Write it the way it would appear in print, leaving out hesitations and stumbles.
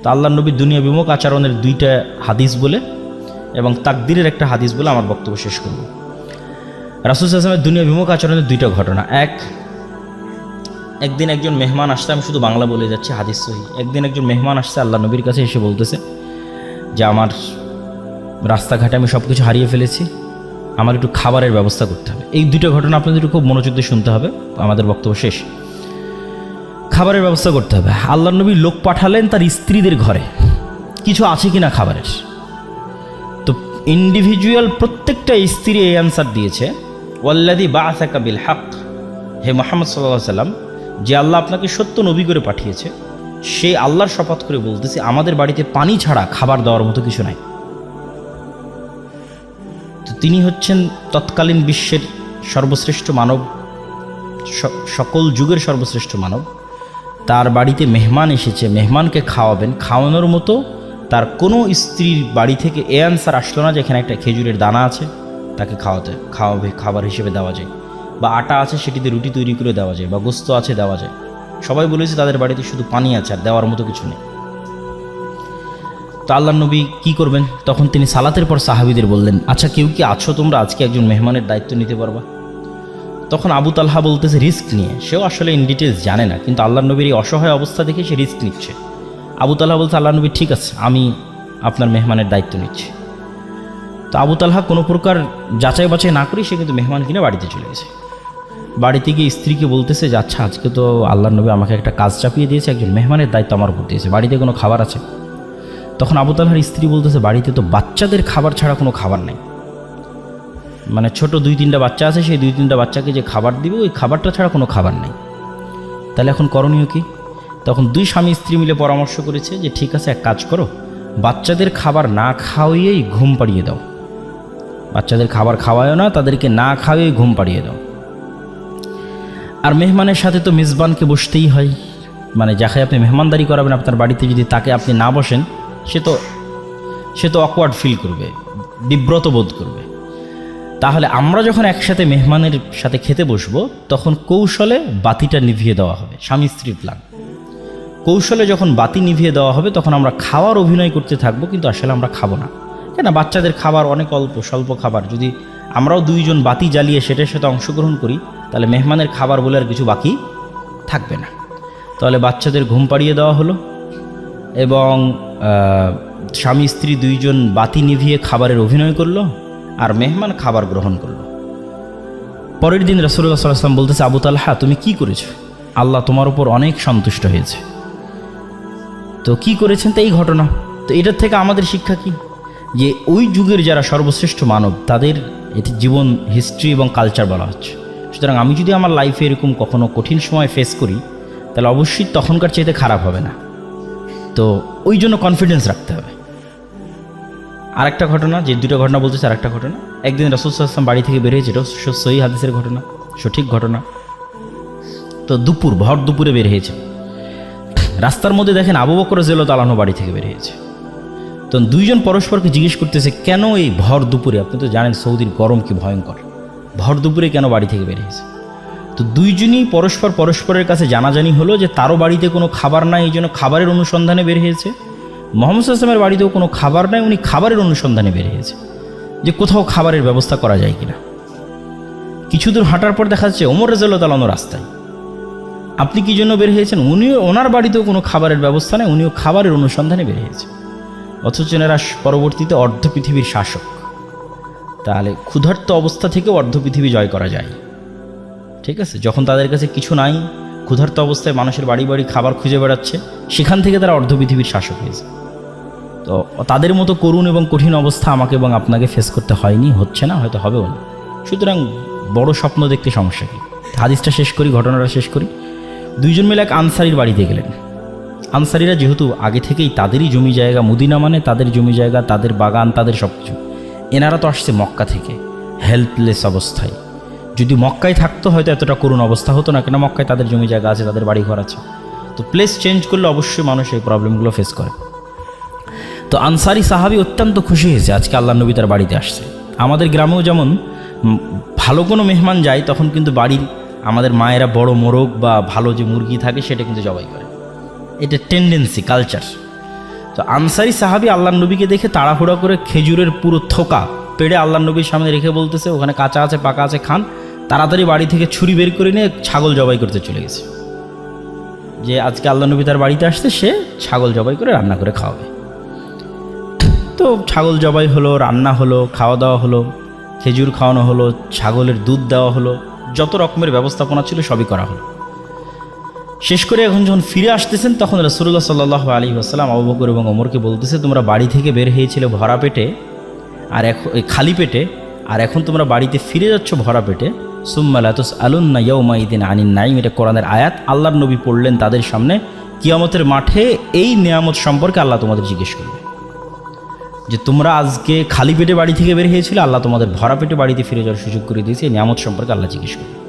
তো আল্লাহ নবীর দুনিয়া বিমুখ আচরণের দুইটা হাদিস বলে এবং তাকদিরের একটা হাদিস বলে আমার বক্তব্য শেষ করব। রাসূল সাল্লাল্লাহু আলাইহি ওয়াসাল্লামের দুনিয়া বিমুখ আচরণের দুইটা ঘটনা। একদিন একজন মেহমান আসছে, আমি শুধু বাংলা বলে যাচ্ছি, হাদিস সহিহ। একদিন একজন মেহমান আসছে আল্লাহ নবীর কাছে, এসে বলতেছে যে আমার রাস্তাঘাটে আমি সব কিছু হারিয়ে ফেলেছি, আমার একটু খাবারের ব্যবস্থা করতে হবে। এই দুটো ঘটনা আপনাদের খুব মনোযোগ দিয়ে শুনতে হবে, আমাদের বক্তব্য শেষ। খাবারের ব্যবস্থা করতে হবে। আল্লাহ নবী লোক পাঠালেন তার স্ত্রীদের ঘরে, কিছু আছে কিনা খাবারের। তো ইন্ডিভিজুয়াল প্রত্যেকটা স্ত্রী এই অ্যান্সার দিয়েছে, ওয়াল্লাযী বাআসাকা বিল হক, হে মুহাম্মদ সাল্লাল্লাহু আলাইহি ওয়াসাল্লাম, যে আল্লাহ আপনাকে সত্য নবী করে পাঠিয়েছে, সে আল্লাহর শপথ করে বলতেছে আমাদের বাড়িতে পানি ছাড়া খাবার দেওয়ার মতো কিছু নাই। তো তিনি হচ্ছেন তৎকালীন বিশ্বের সর্বশ্রেষ্ঠ মানব, সকল যুগের সর্বশ্রেষ্ঠ মানব। তার বাড়িতে মেহমান এসেছে, মেহমানকে খাওয়াবেন, খাওয়ানোর মতো তার কোনো স্ত্রীর বাড়ি থেকে এ আনসার আসলো না যেখানে একটা খেজুরের দানা আছে তাকে খাওয়াবে খাবার হিসেবে দেওয়া যায়, বা আটা আছে সেটিতে রুটি তৈরি করে দেওয়া যায়, বা গোস্ত আছে দেওয়া যায়। সবাই বলেছে তাদের বাড়িতে শুধু পানি আছে, আর দেওয়ার মতো কিছু নেই। তো আল্লাহ নবী কী করবেন? তখন তিনি সালাতের পর সাহাবীদের বললেন, আচ্ছা কেউ কি আছো তোমরা আজকে একজন মেহমানের দায়িত্ব নিতে পারবা? তখন আবু তালহা বলতেছে রিস্ক নিয়ে, সেও আসলে ইন ডিটেলস জানে না, কিন্তু আল্লাহ নবীর এই অসহায় অবস্থা দেখে সে রিস্ক নিচ্ছে। আবু তালহা বলছে আল্লাহ নবী ঠিক আছে, আমি আপনার মেহমানের দায়িত্ব নিচ্ছি। তো আবু তালহা কোনো প্রকার যাচাই বাছাই না করেই সে কিন্তু মেহমান কিনে বাড়িতে চলে গেছে। বাড়িতে গিয়ে স্ত্রীকে বলতেছে যে আচ্ছা আজকে তো আল্লাহ নবী আমাকে একটা কাজ চাপিয়ে দিয়েছে, একজন মেহমানের দায়িত্ব আমার উপর দিয়েছে, বাড়িতে কোনো খাবার আছে? তখন আবু তালহার স্ত্রী বলতেছে বাড়িতে তো বাচ্চাদের খাবার ছাড়া কোনো খাবার নেই, মানে ছোট 2-3টা বাচ্চা আছে, সেই 2-3টা বাচ্চাকে যে খাবার দিবে ওই খাবারটা ছাড়া কোনো খাবার নেই। তাহলে এখন করণীয় কি? তখন দুই স্বামী স্ত্রী মিলে পরামর্শ করেছে যে ঠিক আছে, এক কাজ করো, বাচ্চাদের খাবার না খাওয়িয়েই ঘুম পাড়িয়ে দাও। বাচ্চাদের খাবার খাওয়ায়ও না, তাদেরকে না খাওয়িয়েই ঘুম পাড়িয়ে দাও। আর মেহমানের সাথে তো মেজবানকে বসতেই হয়, মানে যাকে আপনি মেহমানদারি করাবেন আপনার বাড়িতে, যদি তাকে আপনি না বসেন সে তো অকওয়ার্ড ফিল করবে, বিব্রত বোধ করবে। তাহলে আমরা যখন একসাথে মেহমানের সাথে খেতে বসবো তখন কৌশলে বাতিটা নিভিয়ে দেওয়া হবে। স্বামী স্ত্রীর প্ল্যান, কৌশলে যখন বাতি নিভিয়ে দেওয়া হবে তখন আমরা খাওয়ার অভিনয় করতে থাকবো, কিন্তু আসলে আমরা খাবো না। কেন? বাচ্চাদের খাবার অনেক স্বল্প খাবার, যদি আমরাও 2 জন বাতি জ্বালিয়ে সেটার সাথে অংশগ্রহণ করি তাহলে মেহমানের খাবার বলে আর কিছু বাকি থাকবে না। তাহলে বাচ্চাদের ঘুম পাড়িয়ে দেওয়া হলো এবং স্বামী স্ত্রী 2 জন বাতি নিভিয়ে খাবারের অভিনয় করলো, আর মেহমান খাবার গ্রহণ করলো। পরের দিন রাসূলুল্লাহ সাল্লাল্লাহু আলাইহি ওয়াসাল্লাম বলতেছে আবু তালহা তুমি কি করেছো? আল্লাহ তোমার উপর অনেক সন্তুষ্ট হয়েছে। তো কি করেছেন? তো এই ঘটনা। তো এটার থেকে আমাদের শিক্ষা কি? যে ওই যুগের যারা সর্বশ্রেষ্ঠ মানব তাদের এটি জীবন হিস্ট্রি এবং কালচার বলা হচ্ছে। সুতরাং আমি যদি আমার লাইফে এরকম কখনো কঠিন সময় ফেস করি তাহলে অবশ্যই তখনকার চাইতে খারাপ হবে না। তো ওই জন্য কনফিডেন্স রাখতে হবে। আরেকটা ঘটনা, যে 2টা ঘটনা বলতেছে, আরেকটা ঘটনা, একদিন রাসূল সাল্লাল্লাহু আলাইহি ওয়াসাল্লাম বাড়ি থেকে বের হয়েছে, এটা সহিহ হাদিসের ঘটনা, সঠিক ঘটনা। তো ভর দুপুরে বের হয়েছে, রাস্তার মধ্যে দেখেন আবু বকর রাদিয়াল্লাহু তাআলা আনহু বাড়ি থেকে বের হয়েছে। তো 2 জন পরস্পরকে জিজ্ঞেস করতেছে কেন এই ভর দুপুরে? আপনি তো জানেন সৌদির গরম কি ভয়ঙ্কর, ভর দুপুরে কেন বাড়ি থেকে বের হয়েছে? তো 2 জনই পরস্পরের কাছে জানাজানি হলো যে তারও বাড়িতে কোনো খাবার নাই, এই জন্য খাবারের অনুসন্ধানে বের হয়েছে। মুহাম্মদ সাল্লাল্লাহু আলাইহি ওয়াসাল্লামের বাড়িতেও কোনো খাবার নাই, উনি খাবারের অনুসন্ধানে বের হয়েছে, যে কোথাও খাবারের ব্যবস্থা করা যায় কিনা। কিছু দূর হাঁটার পর দেখা যাচ্ছে ওমর রাদিয়াল্লাহু তাআলা রাস্তায়। আপনি কি জন্য বের হয়েছেন? ওনার বাড়িতেও কোনো খাবারের ব্যবস্থা নেই, উনিও খাবারের অনুসন্ধানে বের হয়েছে। অথচ এনারা পরবর্তীতে অর্ধ পৃথিবীর শাসক। তাহলে ক্ষুধার্ত অবস্থা থেকেও অর্ধ পৃথিবী জয় করা যায়, ঠিক আছে? যখন তাদের কাছে কিছু নাই, ক্ষুধার্ত অবস্থায় মানুষের বাড়ি বাড়ি খাবার খুঁজে বেড়াচ্ছে, সেখান থেকে তারা অর্ধ পৃথিবীর শাসক হয়েছে। তো তাদের মতো করুণ এবং কঠিন অবস্থা আমাকে এবং আপনাকে ফেস করতে হয়নি, হচ্ছে না, হয়তো হবেও না। সুতরাং বড় স্বপ্ন দেখতে সমস্যা কি? হাদিসটা শেষ করি, ঘটনাটা শেষ করি। 2 জন মিলে এক আনসারির বাড়িতে গেলেন। আনসারিরা যেহেতু আগে থেকেই তাদেরই জমি জায়গা, মদিনা মানে তাদের জমি জায়গা, তাদের বাগান, তাদের সব কিছু। এনারা তো আসছে মক্কা থেকে হেল্পলেস অবস্থায়। যদি মক্কায় থাকতো হয়তো এতটা করুণ অবস্থা হতো না, কেন মক্কায় তাদের জমি জায়গা আছে, তাদের বাড়িঘর আছে। তো প্লেস চেঞ্জ করলে অবশ্যই মানুষ এই প্রবলেমগুলো ফেস করে। তো আনসারি সাহাবী অত্যন্ত খুশি হয়েছে আজকে আল্লাহ নবী তার বাড়িতে আসছে। আমাদের গ্রামেও যেমন ভালো কোনো মেহমান যায় তখন কিন্তু বাড়ির আমাদের মায়েরা বড় মোরগ বা ভালো যে মুরগি থাকে সেটা কিন্তু জবাই করে, এটা টেন্ডেন্সি, কালচার। তো আনসারি সাহাবী আল্লাহর নবীকে দেখে তাড়াহুড়া করে খেজুরের পুরো থোকা পেড়ে আল্লাহর নবীর সামনে রেখে বলতেছে, ওখানে কাঁচা আছে পাকা আছে খান। তাড়াতাড়ি বাড়ি থেকে ছুরি বের করে নিয়ে ছাগল জবাই করতে চলে গেছে, যে আজকে আল্লাহ নবী তার বাড়িতে আসতে, সে ছাগল জবাই করে রান্না করে খাওয়াবে। তো ছাগল জবাই হলো, রান্না হলো, খাওয়া দাওয়া হলো, খেজুর খাওয়ানো হলো, ছাগলের দুধ দেওয়া হলো, যত রকমের ব্যবস্থাপনা ছিল সবই করা হলো। শেষ করে এখন যখন ফিরে আসতেছেন তখন রাসূলুল্লাহ সাল্লাল্লাহু আলাইহি ওয়াসাল্লাম আবু বকর এবং ওমরকে বলতেছে, তোমরা বাড়ি থেকে বের হয়েছিলে ভরা পেটে আর এখন খালি পেটে, আর এখন তোমরা বাড়িতে ফিরে যাচ্ছ ভরা পেটে। সুম্মা লা তুসআলুন্না ইয়াওমাইদিন আনিন নাঈম, এটা কোরআনের আয়াত। আল্লাহর নবী পড়লেন তাদের সামনে, কিয়ামতের মাঠে এই নিয়ামত সম্পর্কে আল্লাহ তোমাদের জিজ্ঞেস করবে, যে তোমরা আজকে খালি পেটে বাড়ি থেকে বের হয়েছিলে, আল্লাহ তোমাদের ভরা পেটে বাড়িতে ফিরে যাওয়ার সুযোগ করে দিয়েছে, এই নিয়ামত সম্পর্কে আল্লাহ জিজ্ঞেস করবে।